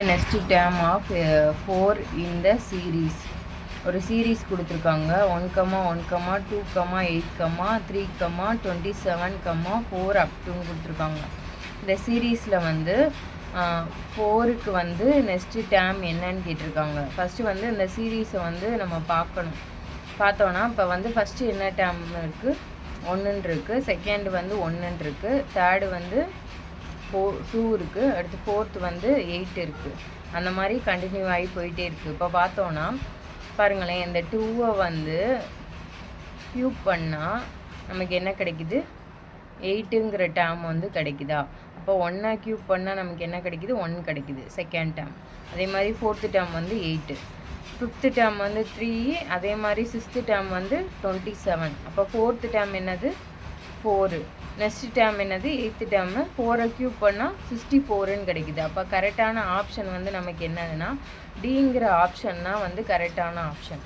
next term of 4 in the series. ஒரு series கொடுத்துருக்காங்க 1, 1, 2, 8, 3, 27, 4 அப்டுன்னு கொடுத்துருக்காங்க. இந்த சீரீஸில் வந்து 4க்கு வந்து நெக்ஸ்ட்டு டேம் என்னன்னு கேட்டிருக்காங்க. ஃபஸ்ட்டு வந்து இந்த சீரீஸை வந்து நம்ம பார்க்கணும். பார்த்தோன்னா இப்போ வந்து ஃபஸ்ட்டு என்ன டேம் இருக்குது, 1 இருக்குது. செகண்டு வந்து 1 இருக்குது. தேர்டு வந்து 2 இருக்குது. அடுத்து ஃபோர்த்து வந்து 8 இருக்குது. அந்த மாதிரி கண்டினியூ ஆகி போயிட்டே இருக்குது. இப்போ பார்த்தோன்னா பாருங்களேன், இந்த 2 வந்து க்யூப் பண்ணால் நமக்கு என்ன கிடைக்குது, 8ங்கிற டேம் வந்து கிடைக்குதா. அப்போ 1 க்யூப் பண்ணால் நமக்கு என்ன கிடைக்குது, 1 கிடைக்குது செகண்ட் டேம். அதே மாதிரி ஃபோர்த்து டேம் வந்து 8, ஃபிஃப்த்து டேம் வந்து 3, அதே மாதிரி சிக்ஸ்த்து டேம் வந்து 27. அப்போ ஃபோர்த்து டேம் என்னது, 4. நெக்ஸ்ட் டேம் என்னது, 8th டேம். 4 க்யூப் பண்ணால் 64ன்னு கிடைக்குது. அப்போ கரெக்டான ஆப்ஷன் வந்து நமக்கு என்னதுன்னா டிங்கிற ஆப்ஷன் தான் வந்து கரெக்டான ஆப்ஷன்.